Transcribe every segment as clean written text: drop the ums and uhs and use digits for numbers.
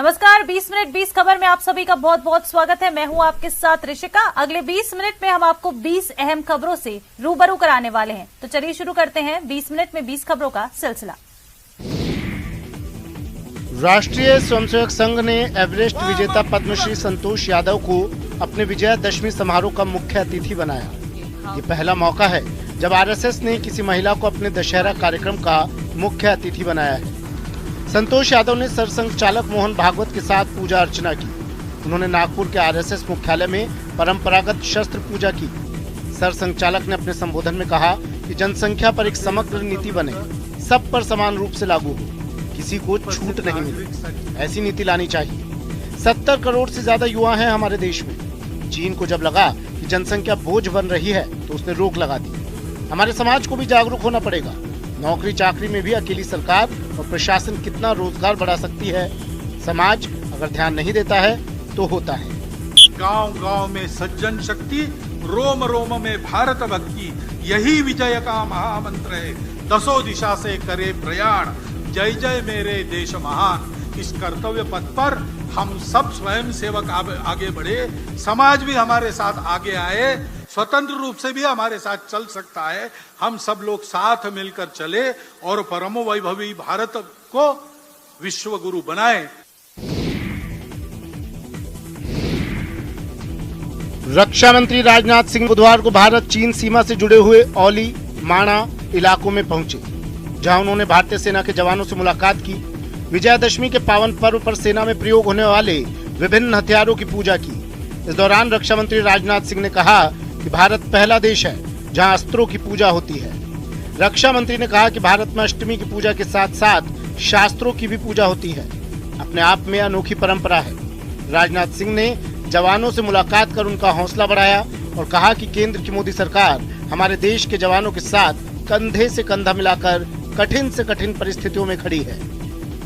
नमस्कार, 20 मिनट 20 खबर में आप सभी का बहुत बहुत स्वागत है। मैं हूं आपके साथ ऋषिका। अगले 20 मिनट में हम आपको 20 अहम खबरों से रूबरू कराने वाले हैं। तो चलिए शुरू करते हैं 20 मिनट में 20 खबरों का सिलसिला। राष्ट्रीय स्वयंसेवक संघ ने एवरेस्ट विजेता पद्मश्री संतोष यादव को अपने विजयादशमी समारोह का मुख्य अतिथि बनाया। ये पहला मौका है जब आरएसएस ने किसी महिला को अपने दशहरा कार्यक्रम का मुख्य अतिथि बनाया है। संतोष यादव ने सरसंघ चालक मोहन भागवत के साथ पूजा अर्चना की। उन्होंने नागपुर के आरएसएस मुख्यालय में परंपरागत शस्त्र पूजा की। सरसंघ चालक ने अपने संबोधन में कहा कि जनसंख्या पर एक समग्र नीति बने, सब पर समान रूप से लागू हो, किसी को छूट नहीं मिले, ऐसी नीति लानी चाहिए। 70 करोड़ से ज्यादा युवा हैं हमारे देश में। चीन को जब लगा कि जनसंख्या बोझ बन रही है तो उसने रोक लगा दी। हमारे समाज को भी जागरूक होना पड़ेगा। नौकरी चाकरी में भी अकेली सरकार और प्रशासन कितना रोजगार बढ़ा सकती है। समाज अगर ध्यान नहीं देता है तो होता है। गांव गांव में सज्जन शक्ति, रोम रोम में भारत भक्ति, यही विजय का महामंत्र है। दसों दिशा से करे प्रयाण, जय जय मेरे देश महान। इस कर्तव्य पथ पर हम सब स्वयं सेवक आगे बढ़े, समाज भी हमारे साथ आगे आए, स्वतंत्र रूप से भी हमारे साथ चल सकता है। हम सब लोग साथ मिलकर चले और परम वैभवी भारत को विश्व गुरु बनाए। रक्षा मंत्री राजनाथ सिंह बुधवार को भारत चीन सीमा से जुड़े हुए औली माणा इलाकों में पहुंचे, जहां उन्होंने भारतीय सेना के जवानों से मुलाकात की। विजयादशमी के पावन पर्व पर सेना में प्रयोग होने वाले विभिन्न हथियारों की पूजा की। इस दौरान रक्षा मंत्री राजनाथ सिंह ने कहा कि भारत पहला देश है जहां अस्त्रों की पूजा होती है। रक्षा मंत्री ने कहा कि भारत में अष्टमी की पूजा के साथ साथ शास्त्रों की भी पूजा होती है। अपने आप में अनोखी परंपरा है। राजनाथ सिंह ने जवानों से मुलाकात कर उनका हौसला बढ़ाया और कहा कि केंद्र की मोदी सरकार हमारे देश के जवानों के साथ कंधे से कंधा मिलाकर कठिन से कठिन परिस्थितियों में खड़ी है।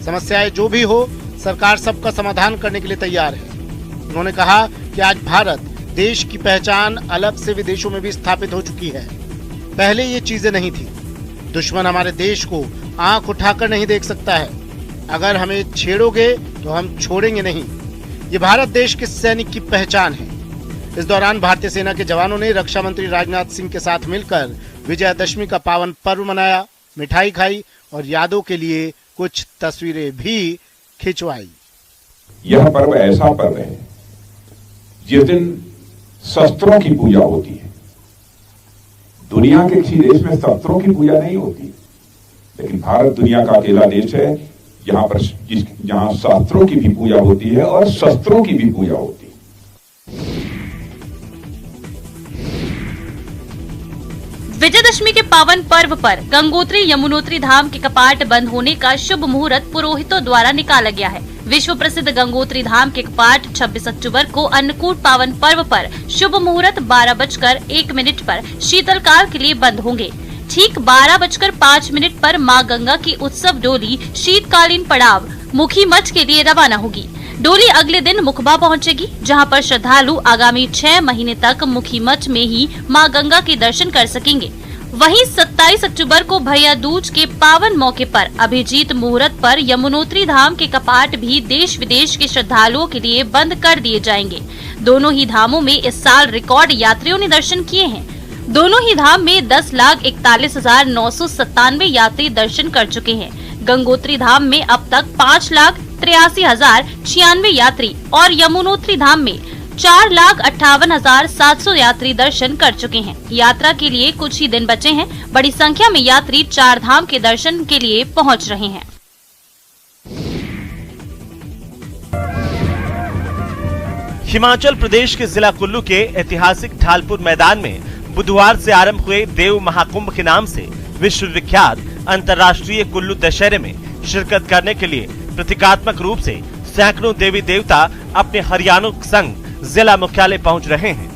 समस्याएं जो भी हो, सरकार सबका समाधान करने के लिए तैयार है। उन्होंने कहा कि आज भारत देश की पहचान अलग से विदेशों में भी स्थापित हो चुकी है। पहले ये चीजें नहीं थी। दुश्मन हमारे देश को आंख उठाकर नहीं देख सकता है। अगर हमें छेड़ोगे तो हम छोड़ेंगे नहीं। ये भारत देश के सैनिक की पहचान है। इस दौरान भारतीय सेना के जवानों ने रक्षा मंत्री राजनाथ सिंह के साथ मिलकर विजयादशमी का पावन पर्व मनाया, मिठाई खाई और यादों के लिए कुछ तस्वीरें भी खिंचवाई। यह पर्व ऐसा पर्व है जिस दिन शस्त्रों की पूजा होती है। दुनिया के किसी देश में शस्त्रों की पूजा नहीं होती, लेकिन भारत दुनिया का अकेला देश है जहां शास्त्रों की भी पूजा होती है और शस्त्रों की भी पूजा होती है। विजयदशमी के पावन पर्व पर गंगोत्री यमुनोत्री धाम के कपाट बंद होने का शुभ मुहूर्त पुरोहितों द्वारा निकाला गया है। विश्व प्रसिद्ध गंगोत्री धाम के कपाट 26 अक्टूबर को अन्नकूट पावन पर्व पर शुभ मुहूर्त 12:01 पर शीतलकाल के लिए बंद होंगे। ठीक 12:05 पर मां गंगा की उत्सव डोली शीतकालीन पड़ाव मुखी मठ के लिए रवाना होगी। डोली अगले दिन मुखबा पहुंचेगी, जहां पर श्रद्धालु आगामी 6 महीने तक मुखी मठ में ही मां गंगा के दर्शन कर सकेंगे। वहीं 27 अक्टूबर को भैया दूज के पावन मौके पर अभिजीत मुहूर्त पर यमुनोत्री धाम के कपाट भी देश विदेश के श्रद्धालुओं के लिए बंद कर दिए जाएंगे। दोनों ही धामों में इस साल रिकॉर्ड यात्रियों ने दर्शन किए हैं। दोनों ही धाम में 10,41,997 यात्री दर्शन कर चुके हैं। गंगोत्री धाम में अब तक 5,83,096 यात्री और यमुनोत्री धाम में 4,58,700 यात्री दर्शन कर चुके हैं। यात्रा के लिए कुछ ही दिन बचे हैं। बड़ी संख्या में यात्री चार धाम के दर्शन के लिए पहुंच रहे हैं। हिमाचल प्रदेश के जिला कुल्लू के ऐतिहासिक ढालपुर मैदान में बुधवार से आरंभ हुए देव महाकुंभ के नाम से विश्व विख्यात अंतर्राष्ट्रीय कुल्लू दशहरे में शिरकत करने के लिए प्रतीकात्मक रूप से सैकड़ों देवी देवता अपने हरियाणों संग जिला मुख्यालय पहुंच रहे हैं।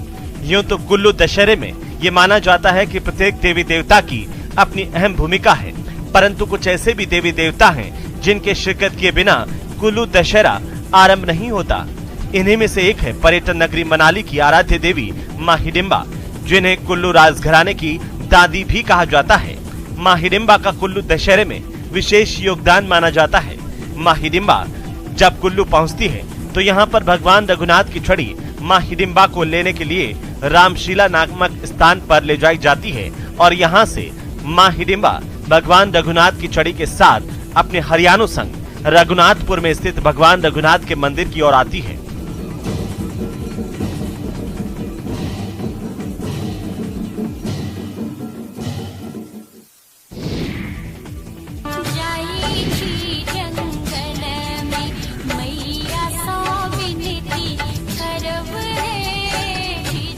यूं तो कुल्लू दशहरे में ये माना जाता है कि प्रत्येक देवी देवता की अपनी अहम भूमिका है, परंतु कुछ ऐसे भी देवी देवता हैं जिनके शिरकत किए बिना कुल्लू दशहरा आरंभ नहीं होता। इन्हीं में से एक है पर्यटन नगरी मनाली की आराध्य देवी मां हिडिंबा, जिन्हें कुल्लू राजघराने की दादी भी कहा जाता है। मां हिडिंबा का कुल्लू दशहरे में विशेष योगदान माना जाता है। मां हिडिंबा जब कुल्लू पहुंचती है तो यहाँ पर भगवान रघुनाथ की छड़ी माँ हिडिंबा को लेने के लिए रामशीला नामक स्थान पर ले जाई जाती है और यहाँ से माँ हिडिंबा भगवान रघुनाथ की छड़ी के साथ अपने हरियाणों संग रघुनाथपुर में स्थित भगवान रघुनाथ के मंदिर की ओर आती है।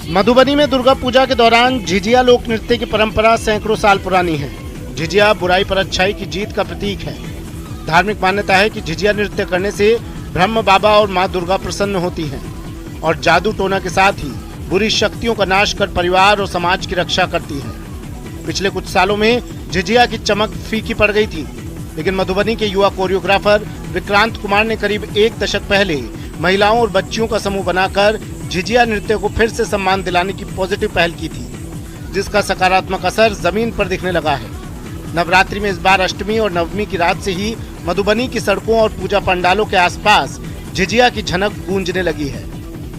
मधुबनी में दुर्गा पूजा के दौरान झिझिया लोक नृत्य की परंपरा सैकड़ों साल पुरानी है। झिझिया बुराई पर अच्छाई की जीत का प्रतीक है। धार्मिक मान्यता है कि झिझिया नृत्य करने से ब्रह्म बाबा और मां दुर्गा प्रसन्न होती हैं और जादू टोना के साथ ही बुरी शक्तियों का नाश कर परिवार और समाज की रक्षा करती है। पिछले कुछ सालों में झिझिया की चमक फीकी पड़ गई थी, लेकिन मधुबनी के युवा कोरियोग्राफर विक्रांत कुमार ने करीब 1 दशक पहले महिलाओं और बच्चियों का समूह बनाकर झिझिया नृत्य को फिर से सम्मान दिलाने की पॉजिटिव पहल की थी, जिसका सकारात्मक असर जमीन पर दिखने लगा है। नवरात्रि में इस बार अष्टमी और नवमी की रात से ही मधुबनी की सड़कों और पूजा पंडालों के आसपास झिझिया की झनक गूंजने लगी है।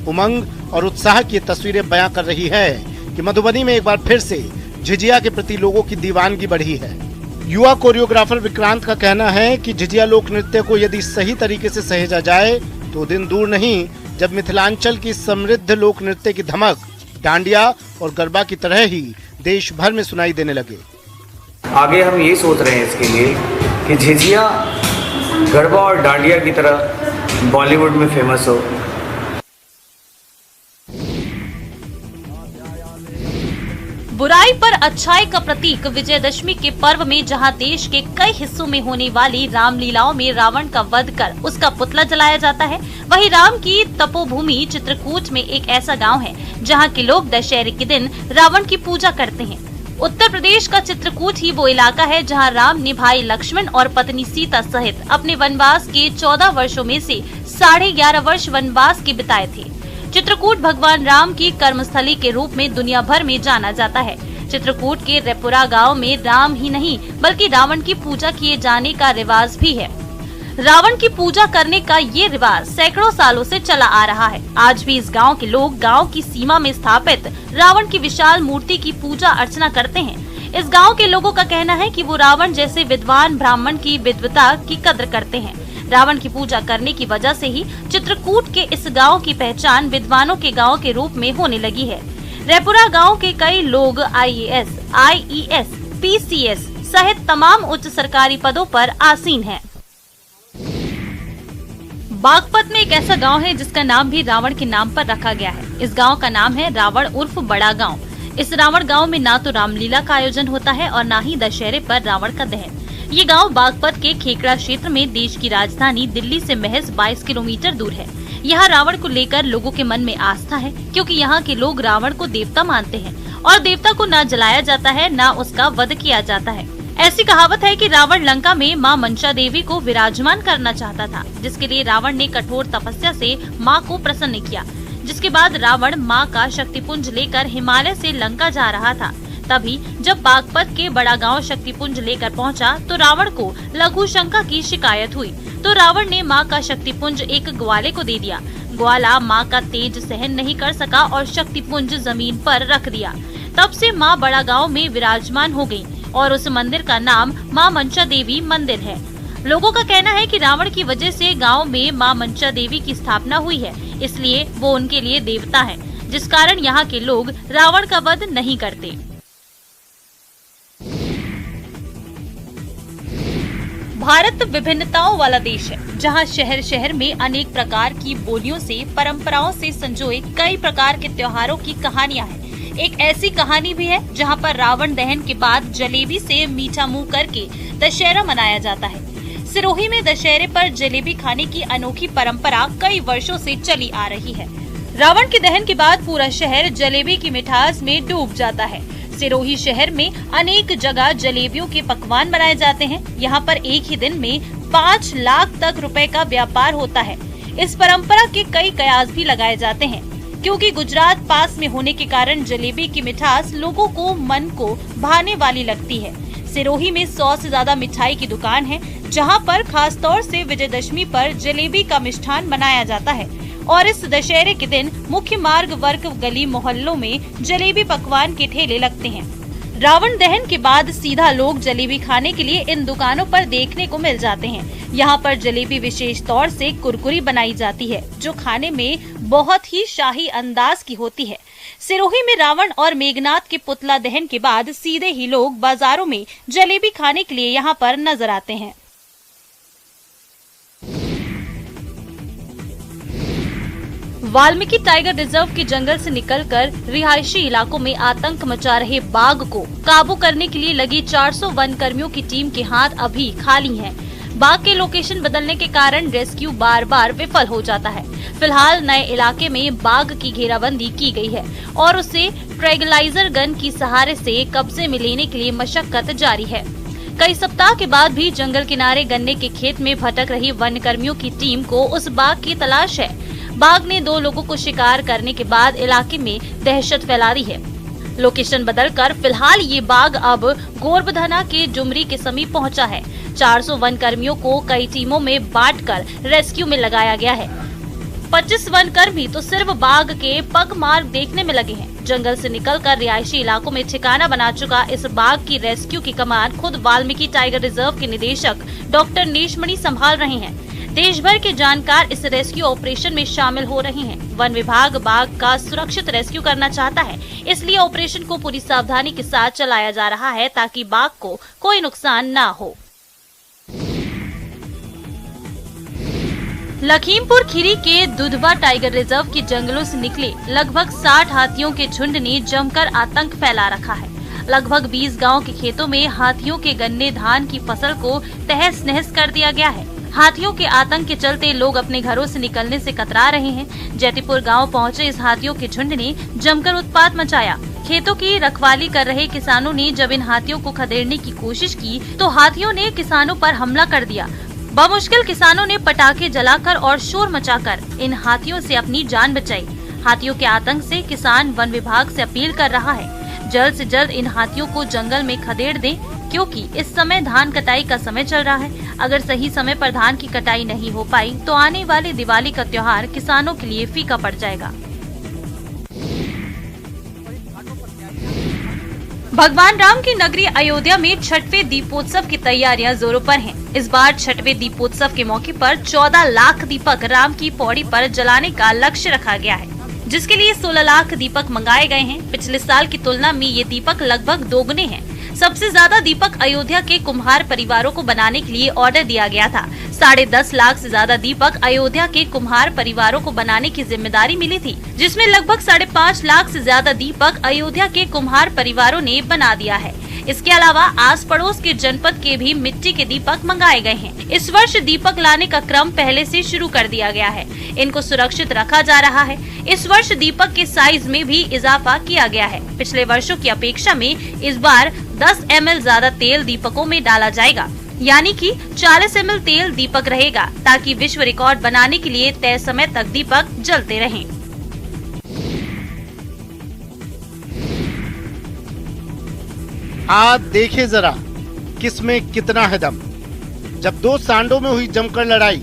उमंग और उत्साह की तस्वीरें बयां कर रही है कि मधुबनी में एक बार फिर से झिझिया के प्रति लोगों की दीवानगी बढ़ी है। युवा कोरियोग्राफर विक्रांत का कहना है कि झिझिया लोक नृत्य को यदि सही तरीके से सहेजा जाए तो दिन दूर नहीं जब मिथिलांचल की समृद्ध लोक नृत्य की धमक डांडिया और गरबा की तरह ही देश भर में सुनाई देने लगे। आगे हम ये सोच रहे हैं इसके लिए कि झिझिया गरबा और डांडिया की तरह बॉलीवुड में फेमस हो। बुराई पर अच्छाई का प्रतीक विजयदशमी के पर्व में जहां देश के कई हिस्सों में होने वाली रामलीलाओं में रावण का वध कर उसका पुतला जलाया जाता है, वहीं राम की तपोभूमि चित्रकूट में एक ऐसा गांव है जहां के लोग दशहरे के दिन रावण की पूजा करते हैं। उत्तर प्रदेश का चित्रकूट ही वो इलाका है जहां राम ने भाई लक्ष्मण और पत्नी सीता सहित अपने वनवास के 14 वर्षों में से 11.5 वर्ष वनवास के बिताए थे। चित्रकूट भगवान राम की कर्मस्थली के रूप में दुनिया भर में जाना जाता है। चित्रकूट के रेपुरा गांव में राम ही नहीं बल्कि रावण की पूजा किए जाने का रिवाज भी है। रावण की पूजा करने का ये रिवाज सैकड़ों सालों से चला आ रहा है। आज भी इस गांव के लोग गांव की सीमा में स्थापित रावण की विशाल मूर्ति की पूजा अर्चना करते हैं। इस गांव के लोगों का कहना है कि वो रावण जैसे विद्वान ब्राह्मण की विद्वता की कद्र करते हैं। रावण की पूजा करने की वजह से ही चित्रकूट के इस गांव की पहचान विद्वानों के गांव के रूप में होने लगी है। रेपुरा गांव के कई लोग IAS, IES, PCS सहित तमाम उच्च सरकारी पदों पर आसीन हैं। बागपत में एक ऐसा गांव है जिसका नाम भी रावण के नाम पर रखा गया है। इस गांव का नाम है रावण उर्फ बड़ा गांव। इस रावण गांव में ना तो रामलीला का आयोजन होता है और ना ही दशहरे पर रावण का दहन। ये गांव बागपत के खेकड़ा क्षेत्र में देश की राजधानी दिल्ली से महज 22 किलोमीटर दूर है। यहाँ रावण को लेकर लोगों के मन में आस्था है, क्योंकि यहाँ के लोग रावण को देवता मानते हैं और देवता को न जलाया जाता है न उसका वध किया जाता है। ऐसी कहावत है कि रावण लंका में मां मंशा देवी को विराजमान करना चाहता था, जिसके लिए रावण ने कठोर तपस्या से मां को प्रसन्न किया। जिसके बाद रावण मां का शक्तिपुंज लेकर हिमालय से लंका जा रहा था। तभी जब बागपत के बड़ा गांव शक्तिपुंज लेकर पहुंचा तो रावण को लघु शंका की शिकायत हुई, तो रावण ने मां का शक्तिपुंज एक ग्वाले को दे दिया। ग्वाला मां का तेज सहन नहीं कर सका और शक्तिपुंज जमीन पर रख दिया। तब से मां बड़ा गांव में विराजमान हो गई और उस मंदिर का नाम मां मंशा देवी मंदिर है। लोगों का कहना है कि रावण की वजह से गांव में मां मंशा देवी की स्थापना हुई है, इसलिए वो उनके लिए देवता है, जिस कारण यहाँ के लोग रावण का वध नहीं करते। भारत विभिन्नताओं वाला देश है, जहां शहर शहर में अनेक प्रकार की बोलियों से परंपराओं से संजोए कई प्रकार के त्योहारों की कहानियां हैं। एक ऐसी कहानी भी है जहां पर रावण दहन के बाद जलेबी से मीठा मुंह करके दशहरा मनाया जाता है। सिरोही में दशहरे पर जलेबी खाने की अनोखी परंपरा कई वर्षों से चली आ रही है। रावण के दहन के बाद पूरा शहर जलेबी की मिठास में डूब जाता है। सिरोही शहर में अनेक जगह जलेबियों के पकवान बनाए जाते हैं। यहाँ पर एक ही दिन में 5 लाख तक रुपए का व्यापार होता है। इस परंपरा के कई कयास भी लगाए जाते हैं, क्योंकि गुजरात पास में होने के कारण जलेबी की मिठास लोगों को मन को भाने वाली लगती है। सिरोही में 100 से ज्यादा मिठाई की दुकान है, जहां पर खास तौर से विजयदशमी पर जलेबी का मिष्ठान बनाया जाता है और इस दशहरे के दिन मुख्य मार्ग वर्ग गली मोहल्लों में जलेबी पकवान के ठेले लगते हैं। रावण दहन के बाद सीधा लोग जलेबी खाने के लिए इन दुकानों पर देखने को मिल जाते हैं। यहाँ पर जलेबी विशेष तौर से कुरकुरी बनाई जाती है, जो खाने में बहुत ही शाही अंदाज की होती है। सिरोही में रावण और मेघनाथ के पुतला दहन के बाद सीधे ही लोग बाजारों में जलेबी खाने के लिए यहाँ पर नजर आते हैं। वाल्मीकि टाइगर रिजर्व के जंगल से निकलकर रिहायशी इलाकों में आतंक मचा रहे बाघ को काबू करने के लिए लगी 400 वन कर्मियों की टीम के हाथ अभी खाली हैं। बाघ के लोकेशन बदलने के कारण रेस्क्यू बार बार विफल हो जाता है। फिलहाल नए इलाके में बाघ की घेराबंदी की गई है और उसे ट्रैंक्विलाइजर गन की सहारे से कब्जे में लेने के लिए मशक्कत जारी है। कई सप्ताह के बाद भी जंगल किनारे गन्ने के खेत में भटक रही वन कर्मियों की टीम को उस बाघ की तलाश है। बाघ ने 2 लोगों को शिकार करने के बाद इलाके में दहशत फैला दी है। लोकेशन बदलकर फिलहाल ये बाघ अब गोरबधना के डुमरी के समीप पहुंचा है। 400 वन कर्मियों को कई टीमों में बांटकर रेस्क्यू में लगाया गया है। 25 वन कर्मी तो सिर्फ बाघ के पग मार्ग देखने में लगे हैं। जंगल से निकलकर रिहायशी इलाकों में ठिकाना बना चुका इस बाघ की रेस्क्यू की कमान खुद वाल्मीकि टाइगर रिजर्व के निदेशक डॉक्टर नेशमणि संभाल रहे हैं। देश भर के जानकार इस रेस्क्यू ऑपरेशन में शामिल हो रहे हैं। वन विभाग बाघ का सुरक्षित रेस्क्यू करना चाहता है, इसलिए ऑपरेशन को पूरी सावधानी के साथ चलाया जा रहा है ताकि बाघ को कोई नुकसान न हो। लखीमपुर खीरी के दुधवा टाइगर रिजर्व के जंगलों से निकले लगभग 60 हाथियों के झुंड ने जमकर आतंक फैला रखा है। लगभग 20 गांव के खेतों में हाथियों के गन्ने धान की फसल को तहस नहस कर दिया गया है। हाथियों के आतंक के चलते लोग अपने घरों से निकलने से कतरा रहे हैं। जैतीपुर गांव पहुंचे इस हाथियों के झुंड ने जमकर उत्पात मचाया। खेतों की रखवाली कर रहे किसानों ने जब इन हाथियों को खदेड़ने की कोशिश की तो हाथियों ने किसानों पर हमला कर दिया। बमुश्किल किसानों ने पटाखे जलाकर और शोर मचाकर इन हाथियों से अपनी जान बचाई। हाथियों के आतंक से किसान वन विभाग से अपील कर रहा है, जल्द से जल्द इन हाथियों को जंगल में खदेड़ दें, क्योंकि इस समय धान कटाई का समय चल रहा है। अगर सही समय पर धान की कटाई नहीं हो पाई तो आने वाले दिवाली का त्योहार किसानों के लिए फीका पड़ जाएगा। भगवान राम की नगरी अयोध्या में छठवें दीपोत्सव की तैयारियां जोरों पर हैं। इस बार छठवें दीपोत्सव के मौके पर 14 लाख दीपक राम की पौड़ी पर जलाने का लक्ष्य रखा गया है, जिसके लिए 16 लाख दीपक मंगाए गए हैं। पिछले साल की तुलना में ये दीपक लगभग दोगुने हैं। सबसे ज्यादा दीपक अयोध्या के कुम्हार परिवारों को बनाने के लिए ऑर्डर दिया गया था। 10.5 लाख से ज्यादा दीपक अयोध्या के कुम्हार परिवारों को बनाने की जिम्मेदारी मिली थी, जिसमें लगभग 5.5 लाख से ज्यादा दीपक अयोध्या के कुम्हार परिवारों ने बना दिया है। इसके अलावा आस पड़ोस के जनपद के भी मिट्टी के दीपक मंगाए गए हैं। इस वर्ष दीपक लाने का क्रम पहले से शुरू कर दिया गया है। इनको सुरक्षित रखा जा रहा है। इस वर्ष दीपक के साइज में भी इजाफा किया गया है। पिछले वर्षों की अपेक्षा में इस बार 10 ml ज्यादा तेल दीपकों में डाला जाएगा, यानी कि 40 ml तेल दीपक रहेगा, ताकि विश्व रिकॉर्ड बनाने के लिए तय समय तक दीपक जलते रहें। आज देखे जरा किसमें कितना है दम। जब 2 सांडों में हुई जमकर लड़ाई,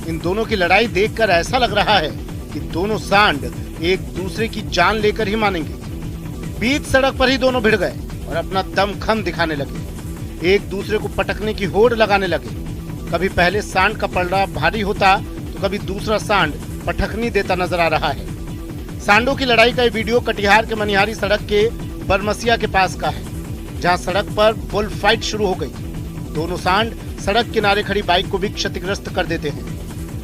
इन दोनों की लड़ाई देखकर ऐसा लग रहा है कि दोनों सांड एक दूसरे की जान लेकर ही मानेंगे। बीच सड़क पर ही दोनों भिड़ गए और अपना दमखम दिखाने लगे। एक दूसरे को पटकने की होड़ लगाने लगे। कभी पहले सांड का पलड़ा भारी होता तो कभी दूसरा सांड पटखनी देता नजर आ रहा है। सांडों की लड़ाई का ये वीडियो कटिहार के मनिहारी सड़क के बरमसिया के पास का है, जहां सड़क पर बुल फाइट शुरू हो गई। दोनों सांड सड़क किनारे खड़ी बाइक को भी क्षतिग्रस्त कर देते हैं।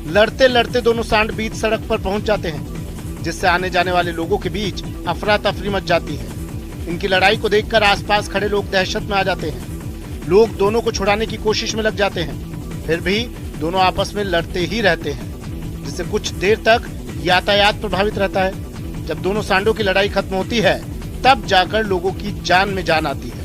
लड़ते लड़ते दोनों सांड बीच सड़क पर पहुंच जाते हैं, जिससे आने जाने वाले लोगों के बीच अफरा तफरी मच जाती है। इनकी लड़ाई को देखकर आसपास खड़े लोग दहशत में आ जाते हैं। लोग दोनों को छुड़ाने की कोशिश में लग जाते हैं, फिर भी दोनों आपस में लड़ते ही रहते हैं, जिससे कुछ देर तक यातायात प्रभावित रहता है। जब दोनों सांडों की लड़ाई खत्म होती है, तब जाकर लोगों की जान में जान आती है।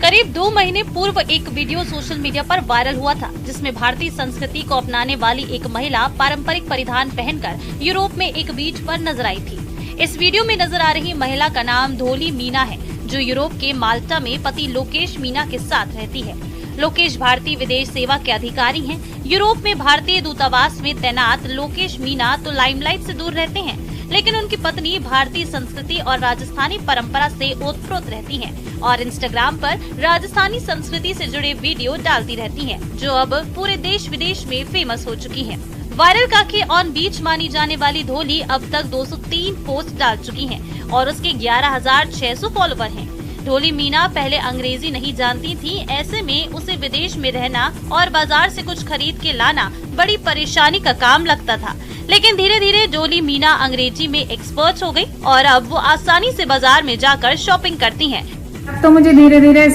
करीब 2 महीने पूर्व एक वीडियो सोशल मीडिया पर वायरल हुआ था, जिसमें भारतीय संस्कृति को अपनाने वाली एक महिला पारंपरिक परिधान पहनकर यूरोप में एक बीच पर नजर आई थी। इस वीडियो में नजर आ रही महिला का नाम धोली मीना है, जो यूरोप के माल्टा में पति लोकेश मीना के साथ रहती है। लोकेश भारतीय विदेश सेवा के अधिकारी हैं। यूरोप में भारतीय दूतावास में तैनात लोकेश मीना तो लाइमलाइट से दूर रहते हैं, लेकिन उनकी पत्नी भारतीय संस्कृति और राजस्थानी परंपरा से ओतप्रोत रहती हैं और इंस्टाग्राम पर राजस्थानी संस्कृति से जुड़े वीडियो डालती रहती हैं, जो अब पूरे देश विदेश में फेमस हो चुकी हैं। वायरल काकी ऑन बीच मानी जाने वाली धोली अब तक 203 पोस्ट डाल चुकी हैं और उसके 11,600 फॉलोवर हैं। धोली मीना पहले अंग्रेजी नहीं जानती थी, ऐसे में उसे विदेश में रहना और बाजार से कुछ खरीद के लाना बड़ी परेशानी का काम लगता था, लेकिन धीरे धीरे धोली मीना अंग्रेजी में एक्सपर्ट हो गई और अब वो आसानी से बाजार में जाकर शॉपिंग करती हैं। अब तो मुझे धीरे धीरे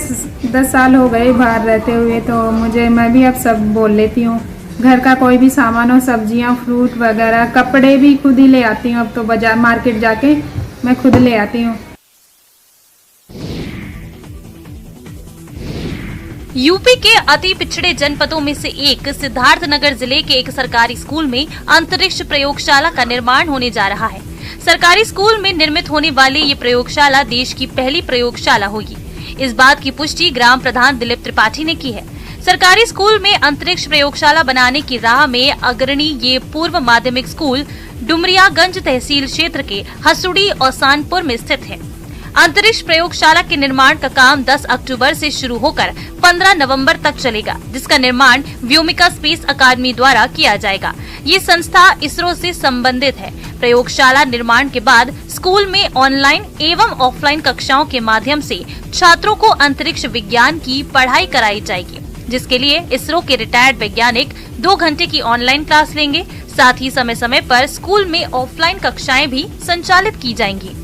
10 साल हो गए बाहर रहते हुए, तो मैं भी अब सब बोल लेती हूँ। घर का कोई भी सामान हो, सब्जियाँ, फ्रूट वगैरह, कपड़े भी खुद ही ले आती हूँ। अब तो बाजार मार्केट जाके मैं खुद ले आती हूँ। यूपी के अति पिछड़े जनपदों में से एक सिद्धार्थनगर जिले के एक सरकारी स्कूल में अंतरिक्ष प्रयोगशाला का निर्माण होने जा रहा है। सरकारी स्कूल में निर्मित होने वाली ये प्रयोगशाला देश की पहली प्रयोगशाला होगी। इस बात की पुष्टि ग्राम प्रधान दिलीप त्रिपाठी ने की है। सरकारी स्कूल में अंतरिक्ष प्रयोगशाला बनाने की राह में अग्रणी ये पूर्व माध्यमिक स्कूल डुमरियागंज तहसील क्षेत्र के हसुड़ी और सानपुर में स्थित है। अंतरिक्ष प्रयोगशाला के निर्माण का काम 10 अक्टूबर से शुरू होकर 15 नवंबर तक चलेगा, जिसका निर्माण व्योमिका स्पेस अकादमी द्वारा किया जाएगा। ये संस्था इसरो से संबंधित है। प्रयोगशाला निर्माण के बाद स्कूल में ऑनलाइन एवं ऑफलाइन कक्षाओं के माध्यम से छात्रों को अंतरिक्ष विज्ञान की पढ़ाई कराई जाएगी, जिसके लिए इसरो के रिटायर्ड वैज्ञानिक 2 घंटे की ऑनलाइन क्लास लेंगे। साथ ही समय समय पर स्कूल में ऑफलाइन कक्षाएं भी संचालित की जाएंगी।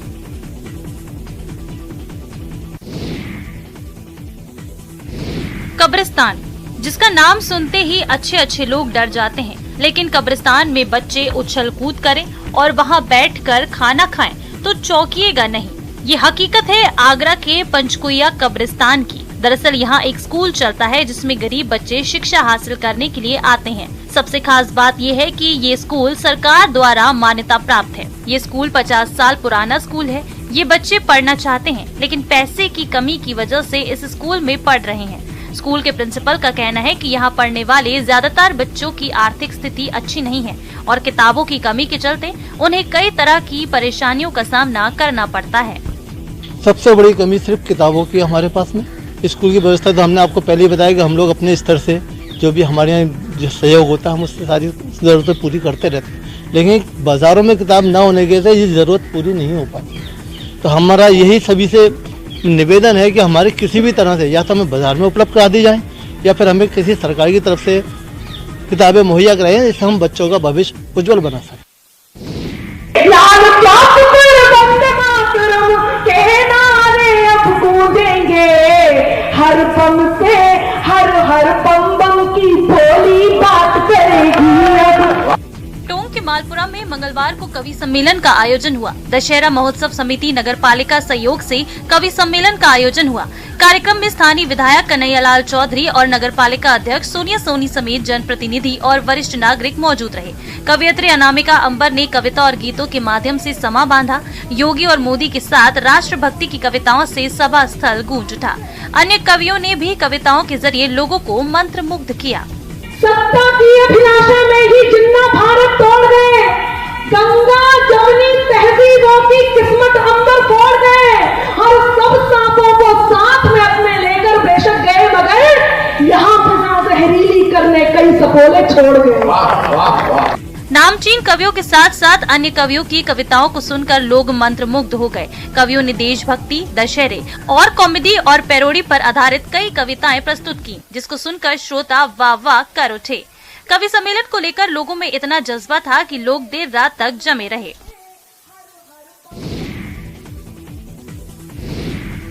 कब्रिस्तान, जिसका नाम सुनते ही अच्छे अच्छे लोग डर जाते हैं, लेकिन कब्रिस्तान में बच्चे उछल कूद करें और वहां बैठकर खाना खाएं तो चौंकिएगा नहीं। ये हकीकत है आगरा के पंचकुइया कब्रिस्तान की। दरअसल यहाँ एक स्कूल चलता है जिसमें गरीब बच्चे शिक्षा हासिल करने के लिए आते हैं। सबसे खास बात ये है कि ये स्कूल सरकार द्वारा मान्यता प्राप्त है। ये स्कूल 50 साल पुराना स्कूल है। ये बच्चे पढ़ना चाहते हैं, लेकिन पैसे की कमी की वजह से इस स्कूल में पढ़ रहे हैं। स्कूल के प्रिंसिपल का कहना है कि यहाँ पढ़ने वाले ज्यादातर बच्चों की आर्थिक स्थिति अच्छी नहीं है और किताबों की कमी के चलते उन्हें कई तरह की परेशानियों का सामना करना पड़ता है। सबसे बड़ी कमी सिर्फ किताबों की हमारे पास में। स्कूल की व्यवस्था तो हमने आपको पहले ही बताया कि हम लोग अपने स्तर से जो भी हमारे यहाँ जो सहयोग होता है हम उससे सारी जरूरतें पूरी करते रहते हैं, लेकिन बाजारों में किताब न होने के से ये जरूरत पूरी नहीं हो पाती। तो हमारा यही सभी से निवेदन है कि हमारे किसी भी तरह से या तो हमें बाजार में उपलब्ध करा दी जाए या फिर हमें किसी सरकार की तरफ से किताबें मुहैया कराएं, जिससे हम बच्चों का भविष्य उज्जवल बना सकें। हर पम से हर पम बम की भोली बात करेगी। टोंक के मालपुरा में मंगलवार को कवि सम्मेलन का आयोजन हुआ। दशहरा महोत्सव समिति नगर पालिका सहयोग से कवि सम्मेलन का आयोजन हुआ। कार्यक्रम में स्थानीय विधायक कन्हैयालाल चौधरी और नगर पालिका अध्यक्ष सोनिया सोनी समेत जनप्रतिनिधि और वरिष्ठ नागरिक मौजूद रहे। कवियत्री अनामिका अंबर ने कविता और गीतों के माध्यम से समा बांधा। योगी और मोदी के साथ राष्ट्रभक्ति की कविताओं से सभा स्थल गूंज उठा। अन्य कवियों ने भी कविताओं के जरिए लोगों को मंत्रमुग्ध किया। सत्ता की अभिलाषा में ही जिन्ना भारत तोड़ गए, गंगा जमुनी तहजीबों की किस्मत अंबर फोड़ गए और सब सांपों को साथ में अपने लेकर बेशक गए, मगर यहाँ फिजा जहरीली करने कई सपोले छोड़ गए। वाह वाह वाह। नामचीन कवियों के साथ साथ अन्य कवियों की कविताओं को सुनकर लोग मंत्रमुग्ध हो गए। कवियों ने देशभक्ति, दशहरे और कॉमेडी और पैरोडी पर आधारित कई कविताएं प्रस्तुत की, जिसको सुनकर श्रोता वाह वाह कर उठे। कवि सम्मेलन को लेकर लोगों में इतना जज्बा था कि लोग देर रात तक जमे रहे।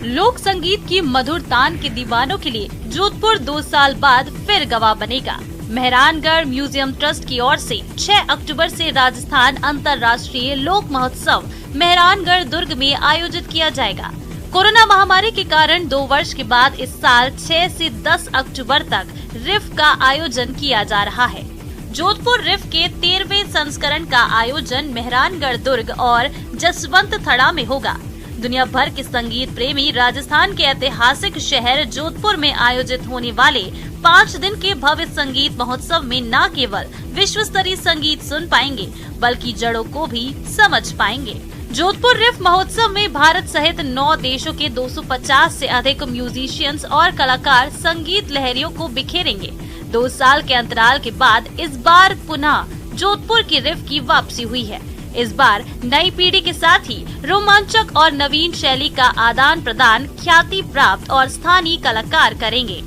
लोक संगीत की मधुर तान के दीवानों के लिए जोधपुर 2 साल बाद फिर गवाह बनेगा। मेहरानगढ़ म्यूजियम ट्रस्ट की ओर से 6 अक्टूबर से राजस्थान अंतर्राष्ट्रीय लोक महोत्सव मेहरानगढ़ दुर्ग में आयोजित किया जाएगा। कोरोना महामारी के कारण 2 वर्ष के बाद इस साल 6 से 10 अक्टूबर तक रिफ का आयोजन किया जा रहा है। जोधपुर रिफ के 13वें संस्करण का आयोजन मेहरानगढ़ दुर्ग और जसवंत थड़ा में होगा। दुनिया भर के संगीत प्रेमी राजस्थान के ऐतिहासिक शहर जोधपुर में आयोजित होने वाले 5 दिन के भव्य संगीत महोत्सव में न केवल विश्व स्तरीय संगीत सुन पाएंगे बल्कि जड़ों को भी समझ पाएंगे। जोधपुर रिफ महोत्सव में भारत सहित 9 देशों के 250 से अधिक म्यूजिशियंस और कलाकार संगीत लहरियों को बिखेरेंगे। 2 साल के अंतराल के बाद इस बार पुनः जोधपुर की रिफ की वापसी हुई है। इस बार नई पीढ़ी के साथ ही रोमांचक और नवीन शैली का आदान प्रदान ख्याति प्राप्त और स्थानीय कलाकार करेंगे।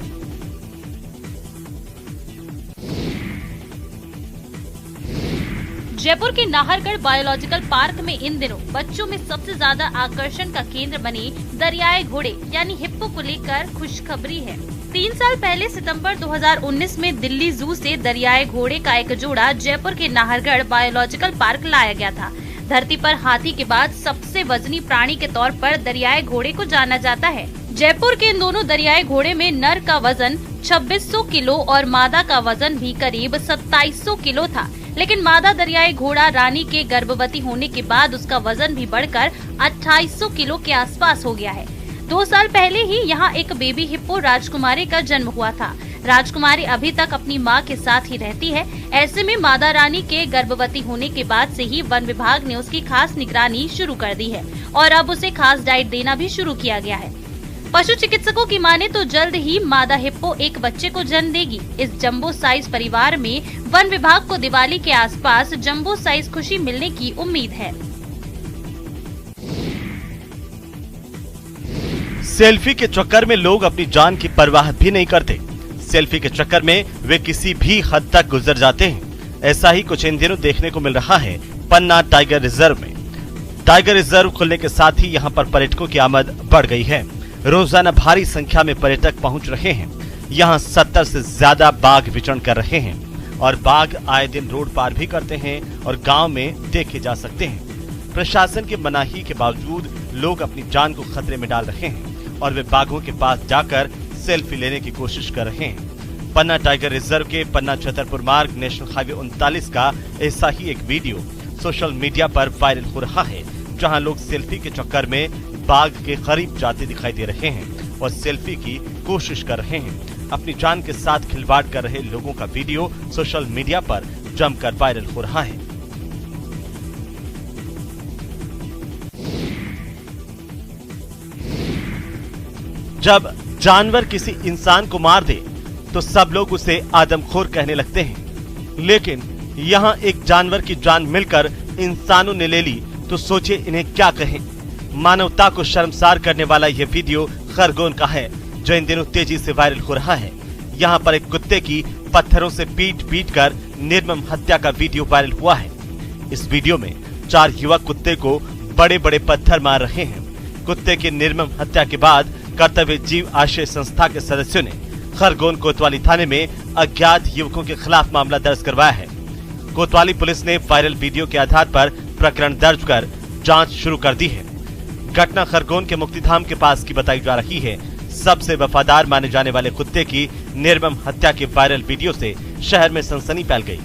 जयपुर के नाहरगढ़ बायोलॉजिकल पार्क में इन दिनों बच्चों में सबसे ज्यादा आकर्षण का केंद्र बने दरियाई घोड़े यानी हिप्पो को लेकर खुशखबरी है। 3 साल पहले सितंबर 2019 में दिल्ली जू से दरियाई घोड़े का एक जोड़ा जयपुर के नाहरगढ़ बायोलॉजिकल पार्क लाया गया था। धरती पर हाथी के बाद सबसे वजनी प्राणी के तौर पर दरियाई घोड़े को जाना जाता है। जयपुर के इन दोनों दरियाई घोड़े में नर का वजन 2600 किलो और मादा का वजन भी करीब 2700 किलो था, लेकिन मादा दरियाई घोड़ा रानी के गर्भवती होने के बाद उसका वजन भी बढ़कर 2800 किलो के आसपास हो गया है। 2 साल पहले ही यहाँ एक बेबी हिप्पो राजकुमारी का जन्म हुआ था। राजकुमारी अभी तक अपनी मां के साथ ही रहती है। ऐसे में मादा रानी के गर्भवती होने के बाद से ही वन विभाग ने उसकी खास निगरानी शुरू कर दी है और अब उसे खास डाइट देना भी शुरू किया गया है। पशु चिकित्सकों की माने तो जल्द ही मादा हिप्पो एक बच्चे को जन्म देगी। इस जंबो साइज परिवार में वन विभाग को दिवाली के आसपास जंबो साइज खुशी मिलने की उम्मीद है। सेल्फी के चक्कर में लोग अपनी जान की परवाह भी नहीं करते। सेल्फी के चक्कर में वे किसी भी हद तक गुजर जाते हैं। ऐसा ही कुछ इन दिनों देखने को मिल रहा है पन्ना टाइगर रिजर्व में। टाइगर रिजर्व खुलने के साथ ही यहाँ पर पर्यटकों की आमद बढ़ गई है। रोजाना भारी संख्या में पर्यटक पहुंच रहे हैं। यहाँ 70 से ज्यादा बाघ विचरण कर रहे हैं और बाघ आए दिन रोड पार भी करते हैं और गांव में देखे जा सकते हैं। प्रशासन की मनाही के बावजूद लोग अपनी जान को खतरे में डाल रहे हैं और वे बाघों के पास जाकर सेल्फी लेने की कोशिश कर रहे हैं। पन्ना टाइगर रिजर्व के पन्ना छतरपुर मार्ग नेशनल हाईवे 39 का ऐसा ही एक वीडियो सोशल मीडिया पर वायरल हो रहा है, जहां लोग सेल्फी के चक्कर में बाघ के करीब जाते दिखाई दे रहे हैं और सेल्फी की कोशिश कर रहे हैं। अपनी जान के साथ खिलवाड़ कर रहे लोगों का वीडियो सोशल मीडिया पर जमकर वायरल हो रहा है। जब जानवर किसी इंसान को मार दे तो सब लोग उसे आदमखोर कहने लगते हैं, लेकिन यहाँ एक जानवर की जान मिलकर इंसानों ने ले ली तो सोचिए इन्हें क्या कहें। मानवता को शर्मसार करने वाला यह वीडियो खरगोन का है, जो इन दिनों तेजी से वायरल हो रहा है। यहाँ पर एक कुत्ते की पत्थरों से पीट कर निर्मम हत्या का वीडियो वायरल हुआ है। इस वीडियो में 4 युवक कुत्ते को बड़े बड़े पत्थर मार रहे हैं। कुत्ते की निर्मम हत्या के बाद कर्तव्य जीव आश्रय संस्था के सदस्यों ने खरगोन कोतवाली थाने में अज्ञात युवकों के खिलाफ मामला दर्ज करवाया है। कोतवाली पुलिस ने वायरल वीडियो के आधार पर प्रकरण दर्ज कर जांच शुरू कर दी है। घटना खरगोन के मुक्तिधाम के पास की बताई जा रही है। सबसे वफादार माने जाने वाले कुत्ते की निर्मम हत्या के वायरल वीडियो से शहर में सनसनी फैल गई।